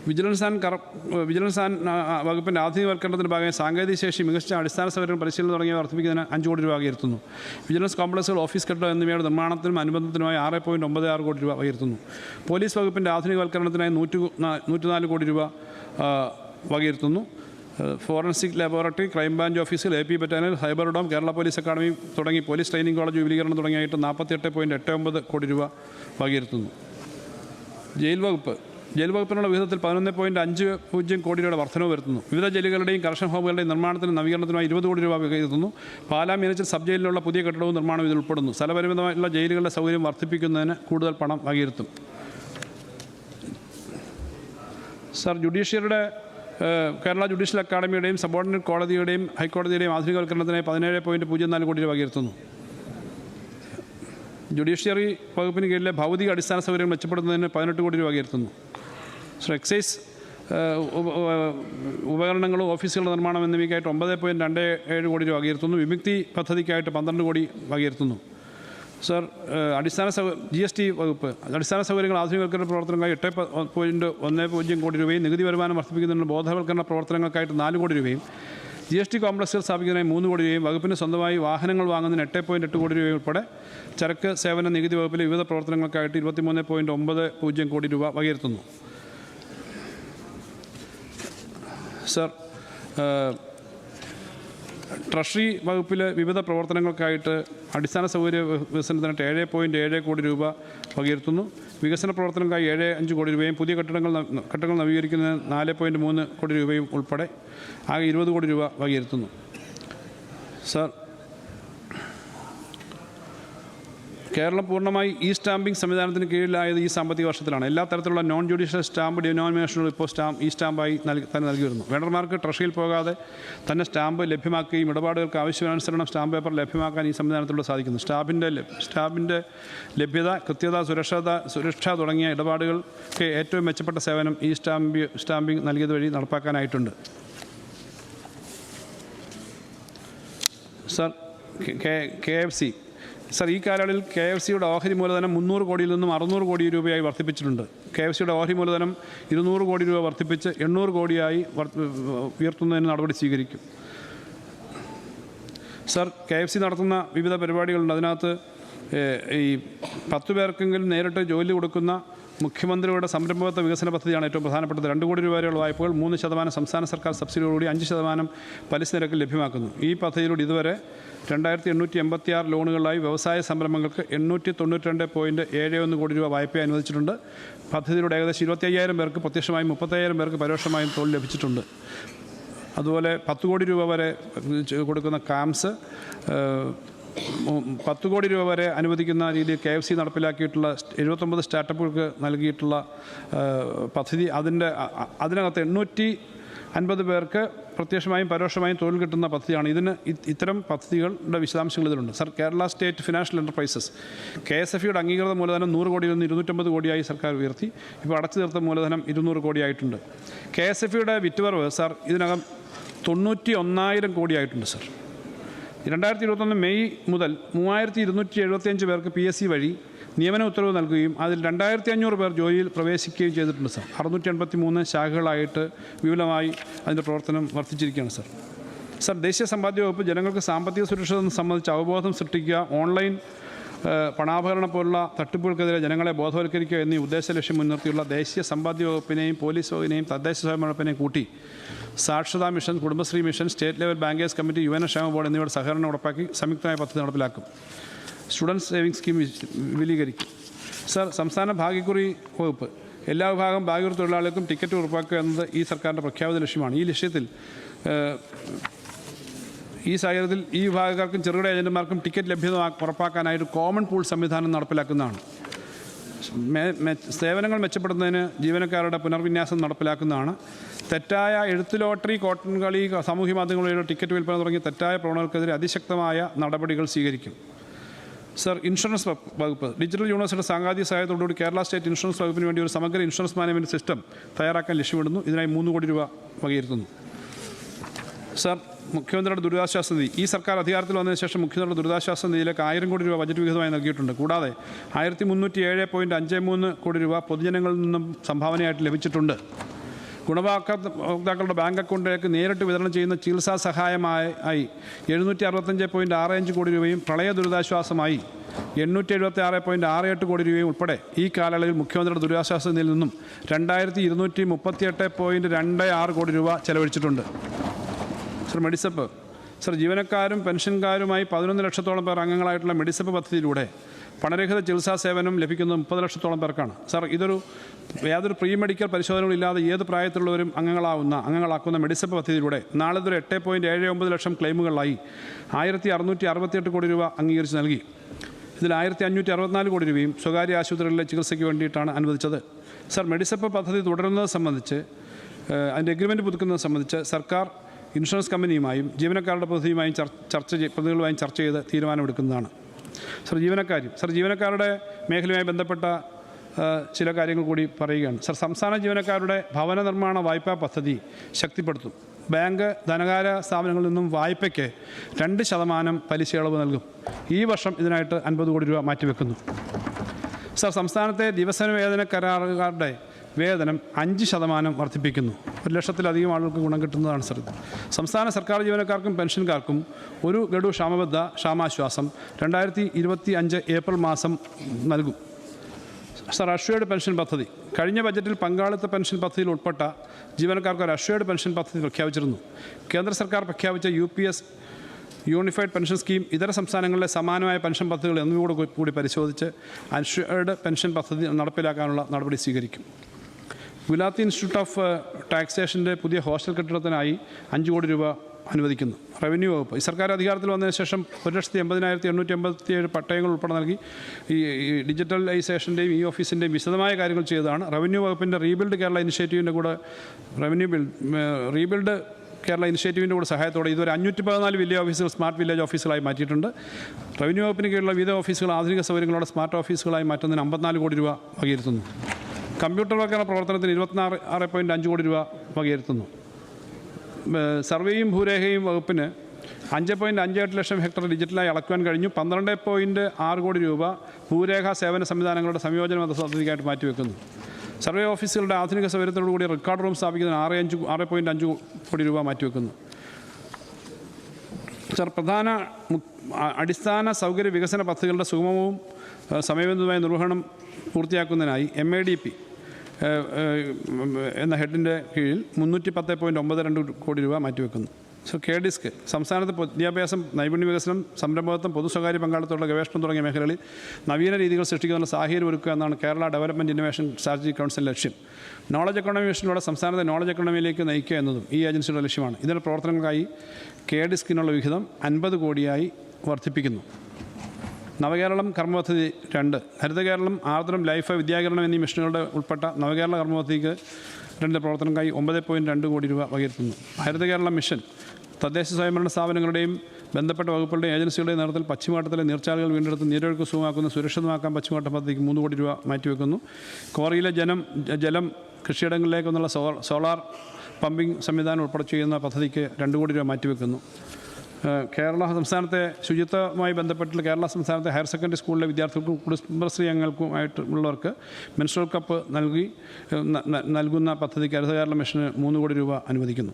Vigilance and വകുപ്പിൻ്റെ ആധുനികവൽക്കരണത്തിൻ്റെ ഭാഗമായി സാങ്കേതിക ശേഷി, മികച്ച അടിസ്ഥാന സൗകര്യം, പരിശീലനം തുടങ്ങിയവ വർദ്ധിപ്പിക്കുന്നതിന് 5 കോടി രൂപ വകയിരുത്തുന്നു. വിജിലൻസ് കോംപ്ലക്സുകൾ, ഓഫീസ് കെട്ടിടം എന്നിവയുടെ നിർമ്മാണത്തിനും അനുബന്ധത്തിനുമായി 6.96 കോടി രൂപ വകയിരുത്തുന്നു. പോലീസ് വകുപ്പിൻ്റെ ആധുനികവൽക്കരണത്തിനായി 104 കോടി രൂപ വകയിരുത്തുന്നു. ഫോറൻസിക് ലബോറട്ടറി, ക്രൈംബ്രാഞ്ച് ഓഫീസുകൾ, AP battalion, cyber dome, Kerala police academy തുടങ്ങി പോലീസ് ട്രെയിനിങ് കോളേജ് വിപുലീകരണം തുടങ്ങിയായിട്ട് 48.89 കോടി രൂപ വകയിരുത്തുന്നു. ജയിൽ വകുപ്പിനുള്ള വിഹിതത്തിൽ 11.50 കോടി രൂപയുടെ വർധനവ് വരുത്തുന്നു. വിവിധ ജയിലുകളുടെയും കറക്ഷൻ ഹോമുകളുടെയും നിർമ്മാണത്തിനും നവീകരണത്തിനുമായി 20 കോടി രൂപ വകയിരുത്തുന്നു. പാലാ മീനച്ചിൽ സബ് ജയിലിലുള്ള പുതിയ കെട്ടിടവും നിർമ്മാണം ഇതിൽ ഉൾപ്പെടുന്നു. സ്ഥലപരിമിതമായിട്ടുള്ള ജയിലുകളുടെ സൗകര്യം വർദ്ധിപ്പിക്കുന്നതിന് കൂടുതൽ പണം വകയിരുത്തും. സർ, ജുഡീഷ്യറിയുടെ കേരള ജുഡീഷ്യൽ അക്കാദമിയുടെയും സബോർഡിനേറ്റ് കോടതിയുടെയും ഹൈക്കോടതിയുടെയും ആധുനികവൽക്കരണത്തിനായി 17.04 കോടി രൂപ വകയിരുത്തുന്നു. ജുഡീഷ്യറി വകുപ്പിന് കീഴിലെ ഭൗതിക അടിസ്ഥാന സൗകര്യം മെച്ചപ്പെടുത്തുന്നതിന് 18 കോടി രൂപ വകയിരുത്തുന്നു. എക്സൈസ് ഉപകരണങ്ങളും ഓഫീസുകളുടെ നിർമ്മാണം എന്നിവയ്ക്കായിട്ട് 9.27 കോടി രൂപ വകയിരുത്തുന്നു. വിമുക്തി പദ്ധതിക്കായിട്ട് 12 കോടി വകയിരുത്തുന്നു. സർ, GST വകുപ്പ് അടിസ്ഥാന സൗകര്യങ്ങൾ ആധുനികവൽക്കരണ പ്രവർത്തനങ്ങൾക്കായി 8.10 കോടി രൂപയും, നികുതി വരുമാനം വർദ്ധിപ്പിക്കുന്നതിനുള്ള ബോധവൽക്കരണ പ്രവർത്തനങ്ങൾക്കായിട്ട് 4 കോടി രൂപയും, GST കോംപ്ലക്സുകൾ സ്ഥാപിക്കുന്നതിനായി 3 കോടി രൂപയും, വകുപ്പിന് സ്വന്തമായി വാഹനങ്ങൾ വാങ്ങുന്നതിന് 8.8 കോടി രൂപയും ഉൾപ്പെടെ ചരക്ക് സേവന നികുതി വകുപ്പിലെ വിവിധ പ്രവർത്തനങ്ങൾക്കായിട്ട് 23.90 കോടി രൂപ വകയിരുത്തുന്നു. സർ, ട്രഷറി വകുപ്പിലെ വിവിധ പ്രവർത്തനങ്ങൾക്കായിട്ട് അടിസ്ഥാന സൗകര്യ വികസനത്തിനായിട്ട് 7.7 കോടി രൂപ വകയിരുത്തുന്നു. വികസന പ്രവർത്തനങ്ങൾക്കായി 7.5 കോടി രൂപയും, പുതിയ കെട്ടിടങ്ങൾ നവീകരിക്കുന്നതിന് 4.3 കോടി രൂപയും ഉൾപ്പെടെ ആകെ 20 കോടി രൂപ വകയിരുത്തുന്നു. സർ, കേരളം പൂർണ്ണമായി സ്റ്റാമ്പിംഗ് സംവിധാനത്തിന് കീഴിലായത് ഈ സാമ്പത്തിക വർഷത്തിലാണ്. എല്ലാ തരത്തിലുള്ള നോൺ ജുഡീഷ്യൽ സ്റ്റാമ്പ് ഡിനോമിനേഷനുകൾ ഇപ്പോൾ സ്റ്റാമ്പായി തന്നെ നൽകി വരുന്നു. വെണ്ടർമാർക്ക് ട്രഷറിയിൽ പോകാതെ തന്നെ സ്റ്റാമ്പ് ലഭ്യമാക്കുകയും ഇടപാടുകൾക്ക് ആവശ്യാനുസരണം സ്റ്റാമ്പ് പേപ്പർ ലഭ്യമാക്കാൻ ഈ സംവിധാനത്തിലൂടെ സാധിക്കുന്നു. സ്റ്റാമ്പിൻ്റെ ലഭ്യത, കൃത്യത, സുരക്ഷ തുടങ്ങിയ ഇടപാടുകൾക്ക് ഏറ്റവും മെച്ചപ്പെട്ട സേവനം ഈ സ്റ്റാമ്പിംഗ് നൽകിയത് വഴി നടപ്പാക്കാനായിട്ടുണ്ട്. സർ, KFC സർ, ഈ കാലയളവിൽ KFCയുടെ ഓഹരി മൂലധനം 300 കോടിയിൽ നിന്നും 600 കോടി രൂപയായി വർദ്ധിപ്പിച്ചിട്ടുണ്ട്. KFCയുടെ ഓഹരി മൂലധനം 200 കോടി രൂപ വർദ്ധിപ്പിച്ച് 800 കോടിയായി ഉയർത്തുന്നതിന് നടപടി സ്വീകരിക്കും. സർ, KFC നടത്തുന്ന വിവിധ പരിപാടികളുണ്ട്. അതിനകത്ത് ഈ 10 പേർക്കെങ്കിലും നേരിട്ട് ജോലി കൊടുക്കുന്ന മുഖ്യമന്ത്രിയുടെ സംരംഭകത്വ വികസന പദ്ധതിയാണ് ഏറ്റവും പ്രധാനപ്പെട്ടത്. 2 കോടി രൂപ വരെയുള്ള വായ്പകൾ 3% സംസ്ഥാന സർക്കാർ സബ്സിഡിയോടുകൂടി 5% പലിശ നിരക്കിൽ ലഭ്യമാക്കുന്നു. ഈ പദ്ധതിയിലൂടെ ഇതുവരെ 2886 ലോണുകളായി വ്യവസായ സംരംഭങ്ങൾക്ക് 892.71 കോടി രൂപ വായ്പ അനുവദിച്ചിട്ടുണ്ട്. പദ്ധതിയിലൂടെ ഏകദേശം 25,000 പേർക്ക് പ്രത്യക്ഷമായും 35,000 പേർക്ക് പരോക്ഷമായും തൊഴിൽ ലഭിച്ചിട്ടുണ്ട്. അതുപോലെ 10 കോടി രൂപ വരെ കൊടുക്കുന്ന കാംസ്, 10 കോടി രൂപ വരെ അനുവദിക്കുന്ന രീതിയിൽ KFC നടപ്പിലാക്കിയിട്ടുള്ള 79 സ്റ്റാർട്ടപ്പുകൾക്ക് നൽകിയിട്ടുള്ള പദ്ധതി, അതിനകത്ത് 850 പേർക്ക് പ്രത്യക്ഷമായും പരോക്ഷമായും തൊഴിൽ കിട്ടുന്ന പദ്ധതിയാണ്. ഇത്തരം പദ്ധതികളുടെ വിശദാംശങ്ങൾ ഇതിലുണ്ട്. Sir, Kerala state financial enterprises KSFEയുടെ അംഗീകൃത മൂലധനം 100 കോടിയിൽ നിന്ന് 250 കോടിയായി സർക്കാർ ഉയർത്തി. ഇപ്പോൾ അടച്ചു തീർത്ത മൂലധനം 200 കോടിയായിട്ടുണ്ട്. KSFEയുടെ വിറ്റുവരവ് സർ ഇതിനകം 91,000 കോടിയായിട്ടുണ്ട്. സർ, 2021 മെയ് മുതൽ 3275 പേർക്ക് PSC വഴി നിയമന ഉത്തരവ് നൽകുകയും അതിൽ 2500 പേർ ജോലിയിൽ പ്രവേശിക്കുകയും ചെയ്തിട്ടുണ്ട്. സർ, 683 ശാഖകളായിട്ട് വിപുലമായി അതിൻ്റെ പ്രവർത്തനം വർദ്ധിച്ചിരിക്കുകയാണ്. സർ, ദേശീയ സമ്പാദ്യ വകുപ്പ് ജനങ്ങൾക്ക് സാമ്പത്തിക സുരക്ഷിതത്വം സംബന്ധിച്ച് അവബോധം സൃഷ്ടിക്കുക, ഓൺലൈൻ പണാഭരണം പോലുള്ള തട്ടിപ്പുകൾക്കെതിരെ ജനങ്ങളെ ബോധവൽക്കരിക്കുക എന്നീ ഉദ്ദേശ ലക്ഷ്യം മുൻനിർത്തിയുള്ള ദേശീയ സമ്പാദ്യ വകുപ്പിനെയും പോലീസ് വകുപ്പിനെയും തദ്ദേശ സ്വയംഭരണ വകുപ്പിനെയും കൂട്ടി സാക്ഷരതാ mission, Kudumbashree mission, state level bankers committee, UN ക്ഷേമ ബോർഡ് എന്നിവയുടെ സഹകരണം ഉറപ്പാക്കി സംയുക്തമായ പദ്ധതി നടപ്പിലാക്കും. സ്റ്റുഡൻറ്റ് സേവിംഗ് സ്കീം വിപുലീകരിക്കും. സർ, സംസ്ഥാന ഭാഗ്യക്കുറി വകുപ്പ് എല്ലാ വിഭാഗം ഭാഗ്യക്കുറി തൊഴിലാളികൾക്കും ടിക്കറ്റ് ഉറപ്പാക്കുക എന്നത് ഈ സർക്കാരിൻ്റെ പ്രഖ്യാപിത ലക്ഷ്യമാണ്. ഈ സാഹചര്യത്തിൽ ഈ വിഭാഗക്കാർക്കും ചെറുകിട ഏജന്റുമാർക്കും ടിക്കറ്റ് ലഭ്യത ഉറപ്പാക്കാനായിട്ട് കോമൺ പൂൾ സംവിധാനം നടപ്പിലാക്കുന്നതാണ്. സേവനങ്ങൾ മെച്ചപ്പെടുത്തുന്നതിന് ജീവനക്കാരുടെ പുനർവിന്യാസം നടപ്പിലാക്കുന്നതാണ്. തെറ്റായ എഴുത്ത് ലോട്ടറി, കോട്ടൺ കളി, സാമൂഹ്യ മാധ്യമങ്ങളിലൂടെ ടിക്കറ്റ് വിൽപ്പന തുടങ്ങിയ തെറ്റായ പ്രവണതകൾക്കെതിരെ അതിശക്തമായ നടപടികൾ സ്വീകരിക്കും. സർ, ഇൻഷുറൻസ് വകുപ്പ് ഡിജിറ്റൽ യൂണിവേഴ്സിറ്റിയുടെ സാങ്കേതിക സഹായത്തോടുകൂടി കേരള സ്റ്റേറ്റ് ഇൻഷുറൻസ് വകുപ്പിന് വേണ്ടി ഒരു സമഗ്ര ഇൻഷുറൻസ് മാനേജ്മെൻറ്റ് സിസ്റ്റം തയ്യാറാക്കാൻ ലക്ഷ്യമിടുന്നു. ഇതിനായി 3 കോടി രൂപ വകയിരുത്തുന്നു. സർ, മുഖ്യമന്ത്രിയുടെ ദുരിതാശ്വാസ നിധി ഈ സർക്കാർ അധികാരത്തിൽ വന്നതിന് ശേഷം മുഖ്യമന്ത്രിയുടെ ദുരിതാശ്വാസ നിധിയിലേക്ക് 1000 കോടി രൂപ ബജറ്റ് വിഹിതമായി നൽകിയിട്ടുണ്ട്. കൂടാതെ 1307.53 കോടി രൂപ പൊതുജനങ്ങളിൽ നിന്നും സംഭാവനയായിട്ട് ലഭിച്ചിട്ടുണ്ട്. ഗുണഭോക്താക്കളുടെ ബാങ്ക് അക്കൗണ്ടിലേക്ക് നേരിട്ട് വിതരണം ചെയ്യുന്ന ചികിത്സാ സഹായമായി 765.65 കോടി രൂപയും പ്രളയ ദുരിതാശ്വാസമായി 876.68 കോടി രൂപയും ഉൾപ്പെടെ ഈ കാലയളവിൽ മുഖ്യമന്ത്രിയുടെ ദുരിതാശ്വാസ നിധിയിൽ നിന്നും 2228.26 കോടി രൂപ ചെലവഴിച്ചിട്ടുണ്ട്. സർ, മെഡിസെപ്പ് ജീവനക്കാരും പെൻഷൻകാരുമായി 11 ലക്ഷത്തോളം പേർ അംഗങ്ങളായിട്ടുള്ള മെഡിസെപ്പ് പദ്ധതിയിലൂടെ പണരഹിത ചികിത്സാ സേവനം ലഭിക്കുന്നത് 30 ലക്ഷത്തോളം പേർക്കാണ്. സർ, യാതൊരു പ്രീ മെഡിക്കൽ പരിശോധനകളില്ലാതെ ഏത് പ്രായത്തിലുള്ളവരും അംഗങ്ങളാക്കുന്ന മെഡിസെപ്പ് പദ്ധതിയിലൂടെ നാളെ വരെ 8.79 ലക്ഷം ക്ലെയിമുകളിലായി 1668 കോടി രൂപ അംഗീകരിച്ച് നൽകി. ഇതിൽ 1564 കോടി രൂപയും സ്വകാര്യ ആശുപത്രികളിലെ ചികിത്സയ്ക്ക് വേണ്ടിയിട്ടാണ് അനുവദിച്ചത്. സർ, മെഡിസെപ്പ് പദ്ധതി തുടരുന്നത് സംബന്ധിച്ച് അതിൻ്റെ എഗ്രിമെൻറ്റ് പുതുക്കുന്നത് സംബന്ധിച്ച് സർക്കാർ ഇൻഷുറൻസ് കമ്പനിയുമായും ജീവനക്കാരുടെ പ്രതിനിധിയുമായും പ്രതിനിധികളുമായും ചർച്ച ചെയ്ത് തീരുമാനമെടുക്കുന്നതാണ്. ജീവനക്കാരുടെ മേഖലയുമായി ബന്ധപ്പെട്ട ചില കാര്യങ്ങൾ കൂടി പറയുകയാണ്. സംസ്ഥാന ജീവനക്കാരുടെ ഭവന നിർമ്മാണ വായ്പാ പദ്ധതി ശക്തിപ്പെടുത്തും. ബാങ്ക് ധനകാര്യ സ്ഥാപനങ്ങളിൽ നിന്നും വായ്പയ്ക്ക് 2% പലിശ ഇളവ് നൽകും. ഈ വർഷം ഇതിനായിട്ട് 50 കോടി രൂപ മാറ്റിവെക്കുന്നു. സംസ്ഥാനത്തെ ദിവസന വേതന കരാറുകാരുടെ വേതനം 5% വർദ്ധിപ്പിക്കുന്നു. 1 ലക്ഷത്തിലധികം ആളുകൾക്ക് ഗുണം കിട്ടുന്നതാണ്. സംസ്ഥാന സർക്കാർ ജീവനക്കാർക്കും പെൻഷൻകാർക്കും ഒരു ഗഡു ക്ഷാമാശ്വാസം 2025 ഏപ്രിൽ മാസം നൽകും. അഷ്വേർഡ് പെൻഷൻ പദ്ധതി കഴിഞ്ഞ ബജറ്റിൽ പങ്കാളിത്ത പെൻഷൻ പദ്ധതിയിൽ ഉൾപ്പെട്ട ജീവനക്കാർക്ക് ഒരു അഷ്വേർഡ് പെൻഷൻ പദ്ധതി പ്രഖ്യാപിച്ചിരുന്നു. കേന്ദ്ര സർക്കാർ പ്രഖ്യാപിച്ച UPS യൂണിഫൈഡ് പെൻഷൻ സ്കീം ഇതര സംസ്ഥാനങ്ങളിലെ സമാനമായ പെൻഷൻ പദ്ധതികൾ എന്നിവയോട് കൂടി പരിശോധിച്ച് അഷ്വേർഡ് പെൻഷൻ പദ്ധതി നടപ്പിലാക്കാനുള്ള നടപടി സ്വീകരിക്കും. ഗുലാത്തി ഇൻസ്റ്റിറ്റ്യൂട്ട് ഓഫ് ടാക്സേഷൻ്റെ പുതിയ ഹോസ്റ്റൽ കെട്ടിടത്തിനായി 5 കോടി രൂപ അനുവദിക്കുന്നു. റവന്യൂ വകുപ്പ് സർക്കാർ അധികാരത്തിൽ വന്നതിന് ശേഷം 1,80,887 പട്ടയങ്ങൾ ഉൾപ്പെടെ നൽകി ഈ ഡിജിറ്റലൈസേഷൻ്റെയും ഓഫീസിൻ്റെയും വിശദമായ കാര്യങ്ങൾ ചെയ്തതാണ്. റവന്യൂ വകുപ്പിൻ്റെ റീബിൽഡ് കേരള ഇനിഷ്യേറ്റീവിൻ്റെ കൂടെ റീബിൽഡ് കേരള ഇനിഷ്യേറ്റീവിൻ്റെ കൂടെ സഹായത്തോടെ ഇതുവരെ 514 വില്ലേജ് ഓഫീസുകൾ സ്മാർട്ട് വില്ലേജ് ഓഫീസുകളായി മാറ്റിയിട്ടുണ്ട്. റവന്യൂ വകുപ്പിന് കീഴിലുള്ള വിവിധ ഓഫീസുകൾ ആധുനിക സൗകര്യങ്ങളോടെ സ്മാർട്ട് ഓഫീസുകളായി മാറ്റുന്നതിന് 54 കോടി രൂപ വകയിരുത്തുന്നു. കമ്പ്യൂട്ടർവൽക്കരണ പ്രവർത്തനത്തിന് 26.5 കോടി രൂപ വകയിരുത്തുന്നു. സർവേയും ഭൂരേഖയും വകുപ്പിന് 5.58 ലക്ഷം ഹെക്ടർ ഡിജിറ്റലായി അളക്കുവാൻ കഴിഞ്ഞു. 12.6 കോടി രൂപ ഭൂരേഖാ സേവന സംവിധാനങ്ങളുടെ സംയോജന പദ്ധതിക്കായിട്ട് മാറ്റിവെക്കുന്നു. സർവേ ഓഫീസുകളുടെ ആധുനിക സൗകര്യത്തോടുകൂടി റെക്കോർഡ് റൂം സ്ഥാപിക്കുന്നതിന് 6.5 കോടി രൂപ മാറ്റിവെക്കുന്നു. പ്രധാന അടിസ്ഥാന സൗകര്യ വികസന പദ്ധതികളുടെ സുഗമവും സമയബന്ധിതമായ നിർവഹണം പൂർത്തിയാക്കുന്നതിനായി MADP എന്ന ഹെഡിൻ്റെ കീഴിൽ 310.92 കോടി രൂപ മാറ്റിവെക്കുന്നു. KDISC സംസ്ഥാനത്ത് വിദ്യാഭ്യാസം, നൈപുണ്യ വികസനം, സംരംഭകത്വം, പൊതു സ്വകാര്യ പങ്കാളിത്തമുള്ള ഗവേഷണം തുടങ്ങിയ മേഖലകളിൽ നവീന രീതികൾ സൃഷ്ടിക്കുന്നതിനുള്ള സാഹചര്യം ഒരുക്കുക എന്നാണ് Kerala development innovation strategy council ലക്ഷ്യം. നോളജ് എക്കോണമി മിഷനിലൂടെ സംസ്ഥാനത്തെ നോളജ് എക്കോണമിയിലേക്ക് നയിക്കുക എന്നതും ഈ ഏജൻസിയുടെ ലക്ഷ്യമാണ്. ഇതിൻ്റെ പ്രവർത്തനങ്ങൾക്കായി KDISC-നുള്ള വിഹിതം 50 കോടിയായി വർദ്ധിപ്പിക്കുന്നു. നവകേരളം കർമ്മപദ്ധതി 2, ഹരിത കേരളം, ആർദ്രം, ലൈഫ്, വിദ്യാകരണം എന്നീ മിഷനുകളുടെ ഉൾപ്പെട്ട നവകേരള കർമ്മപദ്ധതിക്ക് 2 പ്രവർത്തനങ്ങൾക്കായി 9.2 കോടി രൂപ വകയിരുത്തുന്നു. ഹരിത കേരളം മിഷൻ തദ്ദേശ സ്വയംഭരണ സ്ഥാപനങ്ങളുടെയും ബന്ധപ്പെട്ട വകുപ്പുകളുടെയും ഏജൻസികളുടെയും നേതൃത്വത്തിൽ പശ്ചിമഘട്ടത്തിലെ നീർച്ചാലുകൾ വീണ്ടെടുത്ത് നീരൊഴുക്ക് സുഗമമാക്കുന്ന സുരക്ഷിതമാക്കാൻ പശ്ചിമഘട്ട പദ്ധതിക്ക് 3 കോടി രൂപ മാറ്റിവെക്കുന്നു. കോറിയിലെ ജലം കൃഷിയിടങ്ങളിലേക്കെന്നുള്ള സോളാർ പമ്പിംഗ് സംവിധാനം ഉൾപ്പെടെ ചെയ്യുന്ന പദ്ധതിക്ക് 2 കോടി രൂപ മാറ്റിവെക്കുന്നു. കേരള സംസ്ഥാനത്തെ ശുചിത്വവുമായി ബന്ധപ്പെട്ടുള്ള കേരള സംസ്ഥാനത്തെ ഹയർ സെക്കൻഡറി സ്കൂളിലെ വിദ്യാർത്ഥികൾക്കും കുടുംബശ്രീ അംഗങ്ങൾക്കുമായിട്ടുള്ളവർക്ക് മെൻസ്ട്രുവൽ കപ്പ് നൽകുന്ന പദ്ധതിക്ക് ഹരിത കേരള മിഷന് 3 കോടി രൂപ അനുവദിക്കുന്നു.